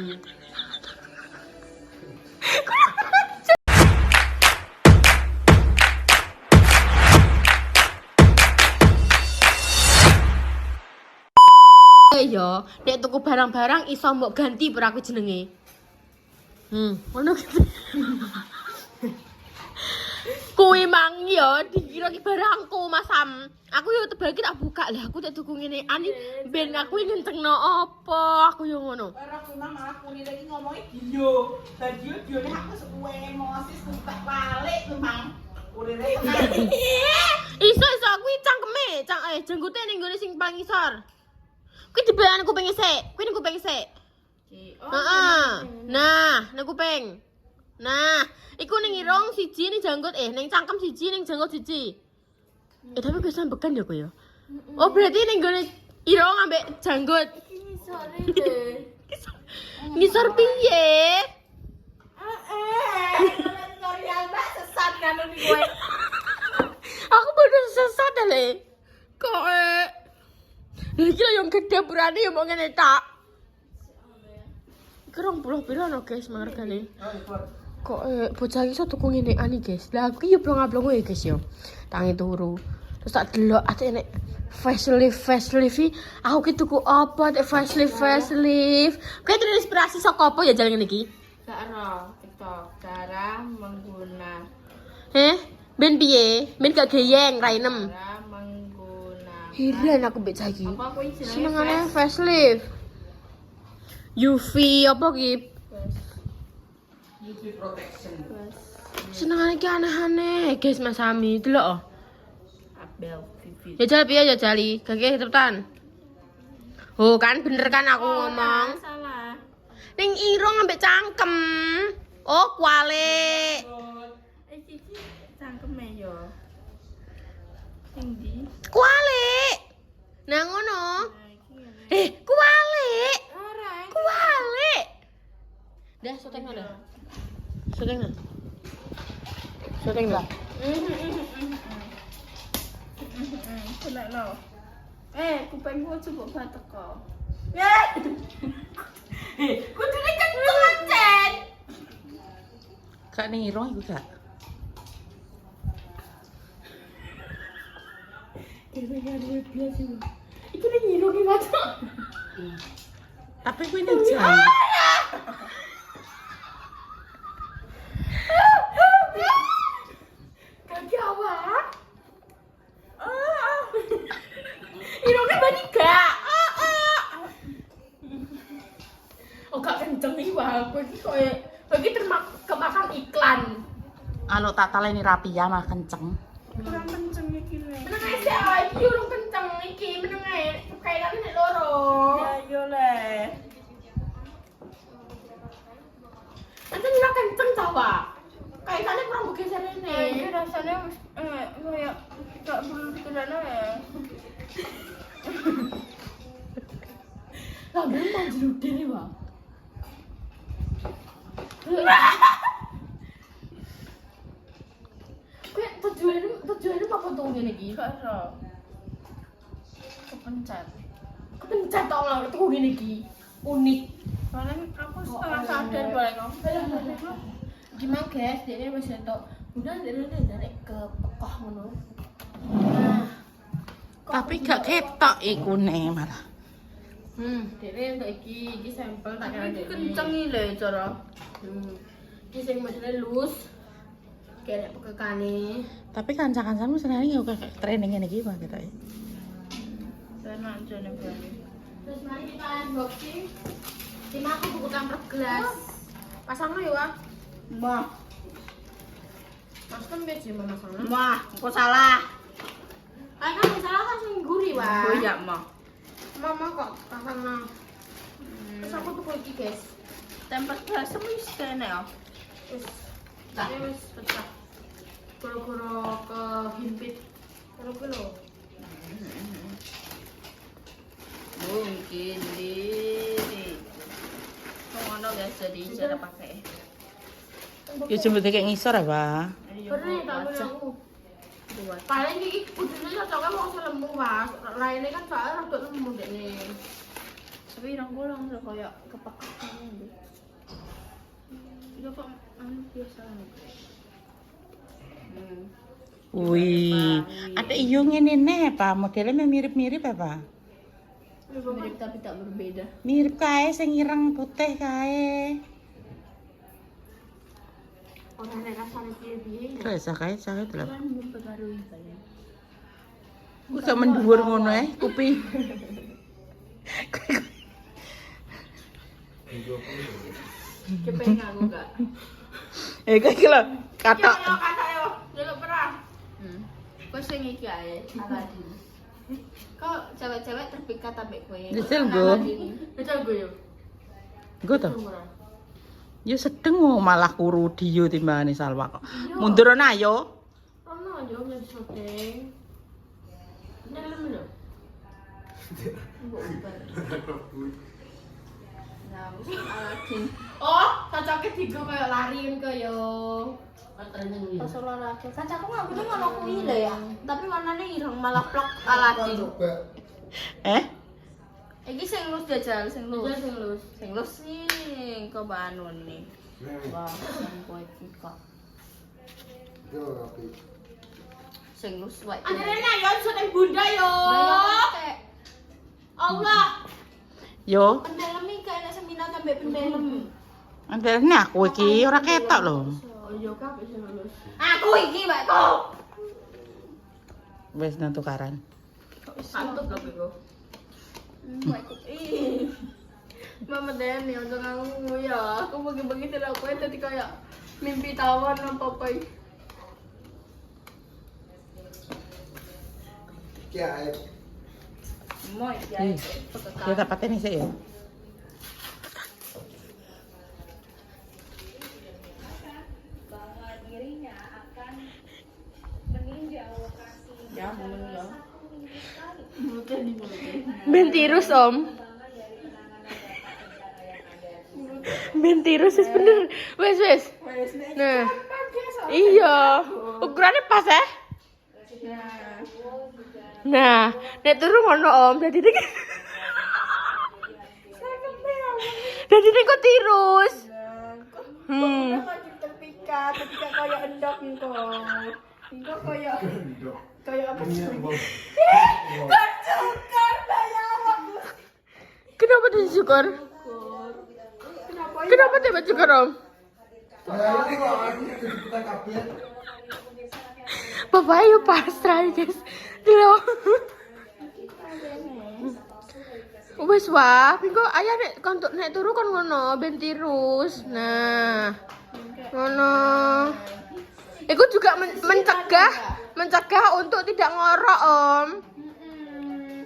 Ya, nek tuku barang-barang iso mbok ganti per aku jenenge. Ngono gitu. Kuwi mang ya dikira ki barangku Mas Sam. Aku yo tebaki tak buka lah, aku tak tuku ngene ani ben aku ngencengno apa, aku yo ngono. Ora memang aku ni lagi ngomongin video. Video nek aku suwe emosi tak balik memang. Urene tenan. Iso kuwi cangkeme, jenggute ning gone sing paling isor. Kuwi dibelan kuping sik, kuwi ning kuping sik. Heeh. Nah, ning kuping. Nah, iku ning irung siji ning janggut ning cangkem siji ning janggut siji. Tapi kuwi sambekan ya kuwi ya. Oh, berarti ning gone irung ambek janggut. Ngisore deh. Ngisor piye? Sorry Mbak sesat kan ning kowe. Aku bener sesat le. Kok iki lho yang gede berani ya mau ngene tak. Kerong puluh pira no guys margane. Kok bocah iki iso tuku ngene ani guys. Lah aku yo blong-blong ya guys yo. Tangi turu. Terus tak delok ate nek facelift aku ki tuku apa nek facelift. Kowe terinspirasi saka apa ya jalan ngene iki? Cara TikTok, cara mengguna. Ben piye? Ben gak geyeng rainem. Cara mengguna. Heran aku mbek cah iki. Apa kuwi jenenge? Senengane facelift. UV apa ki? UV protection. Senengane ki aneh-aneh, guys Mas Sami. Delok oh. Abel Vivi. Jajal piye jajali? Gage cepetan. Oh, kan bener kan aku ngomong. Salah. Ning irung ambek cangkem. Oh, kualik. Cici cangkeme yo. Tinggi. Kualik. Nah ngono. Kualik. Ora. Kualik. Dah syuting dah. Syuting dah. Syuting dah. Kena no. Kupengku coba batek kok. Kudune kenceng Cen. Kak ning irung iku gak? Iku ning irung ki macam. Tapi kuwi ning jam. Kaki awak. Irungnya bani gak? Oh gak kenceng nih wah, kowe iki kemakan iklan. Anu tak taleni rapi ya mah kenceng. Kurang kenceng iki le. Meneng ae sih, iki urung kenceng iki, meneng ae. Kaitane nek loro. Ya yo le. Nanti ora kenceng ta, Pak? Kaitane kurang bergeser rene. Iki rasane wis kayak gak perlu dikendana ya. Lah ben mau jerudin iki, Pak. Kowe tujuane apa tuh ngene iki? Gak iso. Kepencet. Kepencet tau lah tuh ngene iki. Unik. Paling aku setengah sadar balik kamu. Gimana guys, dia ini masih entuk. Udah dari ke pekoh ngono. Nah, Tapi gak ketok iku ne malah. dia untuk iki sampel tak kira Iki kenceng iki lho cara. Iki sing modele lus. Kayak pekekane. Tapi kanca-kancamu seneng yo training ngene iki Pak ketoke. Tenan jane berarti. Terus mari kita unboxing. Tim aku buku tamper gelas. Pasang lu ya, Wak. Mah, Mas kan beda mama sana. mah, kok salah. Kayak kan misalnya kan sing gurih, Wak. Oh iya, mah. Mama kok pasang nang. Terus aku tuh iki, guys. Tempat gelas wis kene ya. Wis. Ini wis pecah. Goro-goro kehimpit. Goro-goro lho. Mungkin di ngono guys jadi cara pakai. Yo jemput kayak ngisor ya, Pak. Bener tak bener aku. Paling iki kudune cocoknya mau selemu, Mas. Lainnya kan soalnya rada lemu dene. Tapi irang golong udah kayak kepakan gitu. Itu kok biasa. Wih, ada iyo ngene nih, Pak. Modelnya mirip-mirip apa? Mirip tapi tak berbeda. Mirip kae sing ireng putih kae. Orang yang rasanya piye-piye. Rasa kae sange delok. Kan mempengaruhi kalian. Kok mendhuwur ngono kuping. Kepengen aku gak? Kok iki lho, katok. Yo, jaluk perang. Kok sing iki ae, Aladin. Kok cewek-cewek terpikat ambek kowe? Jajal, Go. Jajal go yo. Nggo to. Ya sedeng malah kuru diyo timbangane Salwa kok. Mundur ana ayo. Ono yo wis syuting. Dalam lho. Nah, mesti Aladin. Oh, cocoknya digo kayak lari kan yo. Pas olahraga. Kancaku ngambilnya ngono kuwi lho ya. Tapi warnane ireng malah plok Aladin. Iki sing lus jajal, sing lus. Sing lus sing kebanun nih. Wah, sing kowe iki kok. Yo rapi. Sing lus wae. Akhirnya yo syuting bunda yo. Allah. Yo, Pendelem iki kayak seminar sampai pendelem. antarane aku iki ora ketok lho. Oh iya kabeh sing lulus. Aku iki, Mbakku. Wis nang tukaran. Santut lho iku. Ih. Mama Deni udah nganggu ya. Aku bagi-bagi tidak kowe tadi kayak mimpi tawar apa apa. Kiai. Moy ya. Kita pateni sik ya. Ya, mulai ya. Bentirus, Om. Bentirus wis bener. Wis. Nah. Iya. Ukurannya pas ya? Nah, nek turu ngono Om, dadi nek dadi nek kok tirus. Terpikat, ketika kayak endok engkau. Engkau kayak apa sih? Tercukar saya awak. Kenapa disyukur? Kenapa tiba syukur Om? Kita kabeh. Bapak ayo pasrah guys. Dilo. Wes wah, pingko ayah nek kontuk nek turu kon ngono ben tirus. Nah. Ngono. Iku juga mencegah untuk tidak ngorok, Om.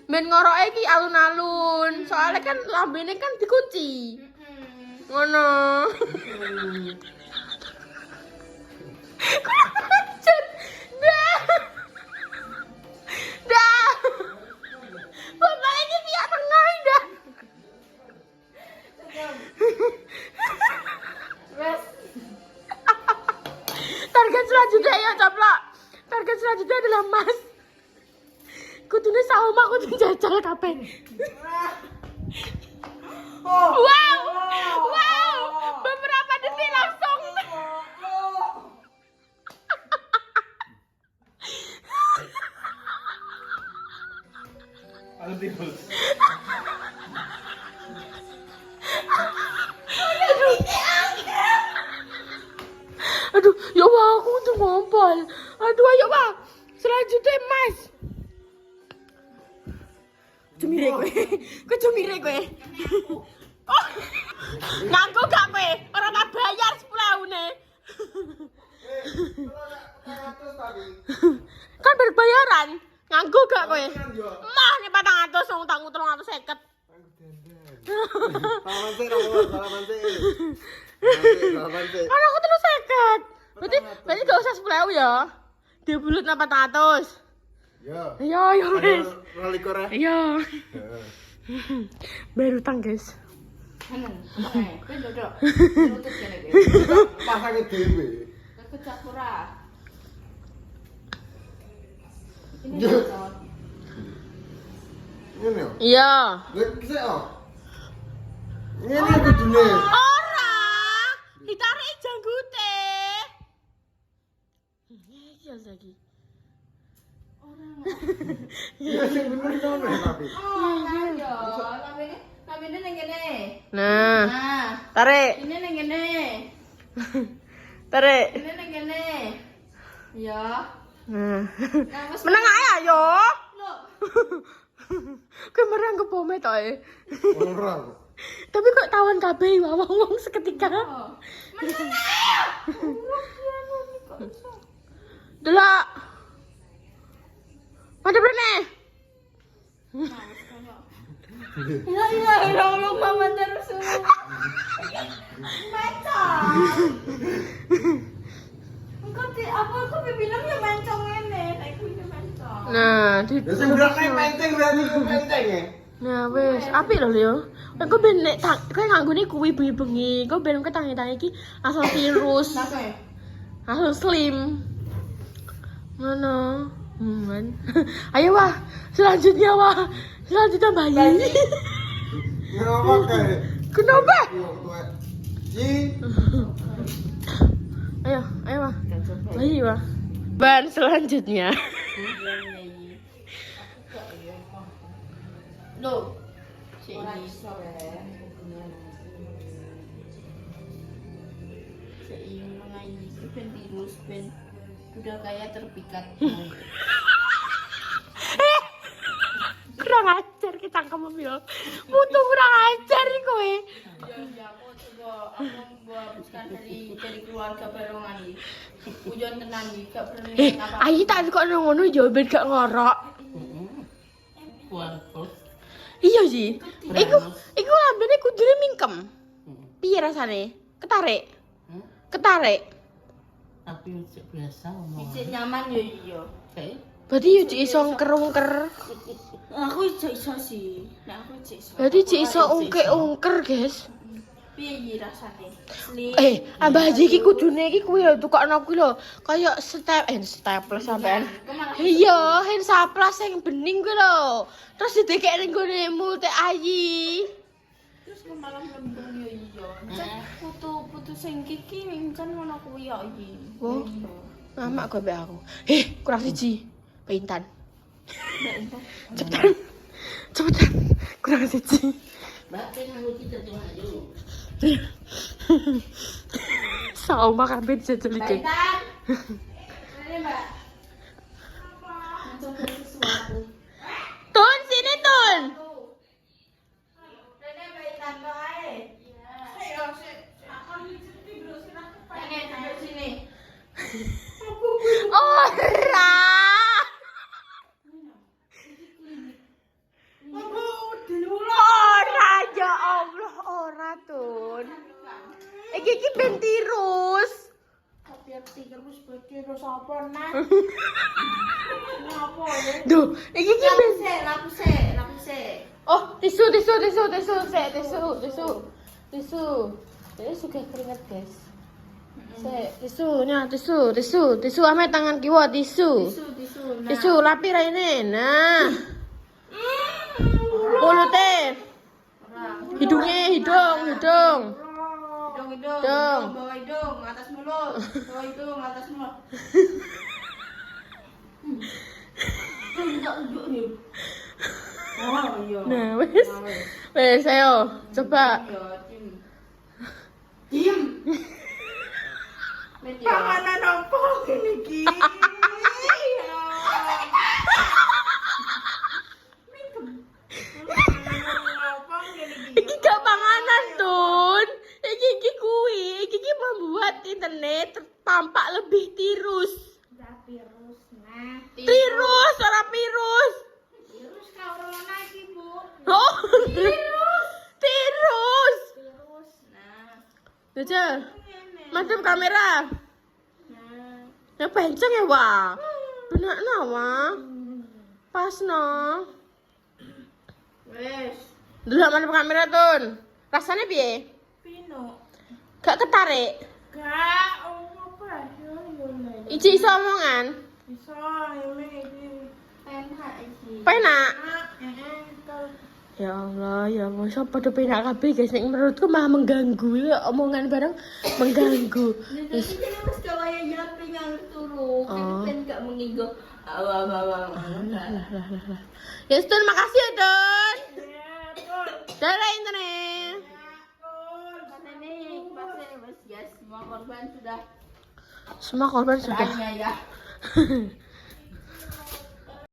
Ben ngoroke iki alun-alun. Soalnya kan lambene kan dikunci. Ngono. Dah. Bapak ini pihak tengah dah. Target selanjutnya ya, Caplok. Target selanjutnya adalah Mas. Kudune sama aku jajal kabeh. Wow. Beberapa detik langsung. Aduh, ya Allah, aku udah ngompol. Aduh, ayo Pak. Selanjutnya Mas. Cemire gue. Kok cemire gue? Oh. Nganggo gak kowe? Ora tak bayar 10.000 ne. Kan berbayaran. Nganggo gak kowe? Mah nek 400 wong tanggu 350. Salaman sih. Kan aku 350. Berarti gak usah 10.000 ya. Dibulut 400. Ya. Ya wes. Rolikor ya. Iya. Bayar utang, guys. Kowe dodok. Nutut kene iki. Pasange dhewe. Kecak ora. Ini. Ini. Ini yo. Iya. Lek sik oh. Ini kudune. Ora, ditarik janggute. Iya lagi. Iya sing bener ngono tapi. Oh, ayo. Kambine ning kene. Nah, Nah, tarik, ini ning kene. tarik. Ini ning kene. Ya. Nah, Nah, wis meneng ae ayo. lho. Kowe merang ke pome to e. Ora. Tapi kok tawan kabeh wong seketika. Oh. Meneng ae. Delok. Madep rene. Ya Allah, mama terus. Mencong. Apa aku bilang ya mencong ini, aku itu mencong. Nah, di Ya sing berarti penting berarti ku penting ya. Nah, wis, apik lho, Leo. Kowe ben nek kowe nganggone kuwi bengi-bengi, kowe ben ketangi-tangi iki langsung tirus, Oke. langsung slim. Mana? Kan. Ayo wah, selanjutnya wah. Selanjutnya bayi. Ngapa kae? Kenapa? Yo tuwa. Ji. Ayo, ayo wah. Bayi wah. Ban selanjutnya. Loh. Seiring mengaji ben virus ben udah kayak terpikat. Kurang ajar kita kamu ya. Butuh kurang ajar nih kowe. Ya aku coba aku habiskan dari keluarga barongan iki. Ujon tenan iki gak berniat apa. Ayi tak kok ngono yo ben gak ngorok. Iya sih. Iku lambene kudune mingkem. Piye rasane? Ketarik. Ketarik. Tapi biasa ngomong. Cek nyaman yo iya. Berarti yo cik iso kerungker. Aku iso sih. Nah aku iso. Berarti cik iso ungke-ungker, guys. Piye iki rasane? Abah Haji iki kudune iki kuwi lho tukokno kuwi lho. Kaya staples sampean. Iya, hand saplas sing bening kuwi lho. Terus didekek ning gone mulut Ayi. Terus malam lembung yo iya. Cek putu sing kiki kan ngono kuwi yo iki. Oh. Mamak gue aku. Kurang siji. Pintan. Cepetan. Cepetan. Kurang siji. Sao makan ben jajalike. Ini Mbak. Untuk sesuatu. Tun, sini Tun. Rene baikan bae. Ayo, akan tidur sini. Ora. Ora ya Allah, ora Tun. Iki ben tirus. Biar terus apa nah? Ngapa ya? Duh, iki ben Lapuse. Oh, tisu. Ini suka keringet, guys. Tisu. Ame tangan kiwa tisu. Tisu lapi raine. Nah. Mulute. Hidung. Hidung. Hidung. Bawah hidung, atas mulut. Bawah hidung, atas mulut. Oh, iya. Nah, wes ayo coba. Diem. Panganan apa ini ki? Iki gak panganan, Tun. Iki kuwi, iki membuat internet tampak lebih tirus. Tirus, ora virus. Terus corona iki, Bu. Oh, tirus. Nah, Baca, madem kamera. nah. Ya penceng ya, Wah. Bener nawa. Pas no. Wes, Dulu madem kamera, Tun. Rasanya piye? pino. Gak ketarik. Gak, apa ya? Ici iso omongan. Bisa ini. Enak iki. Penak. Ya Allah, ya Allah, so pada penak kabeh guys, nek menurutku malah mengganggu ya, omongan bareng mengganggu. Jadi kan harus kalau yang nyapi yang turu, kan gak mengigo. Lah. Ya Stun, makasih ya Don. Dadah internet. Ini mas guys, semua korban sudah Semua korban sudah. ya.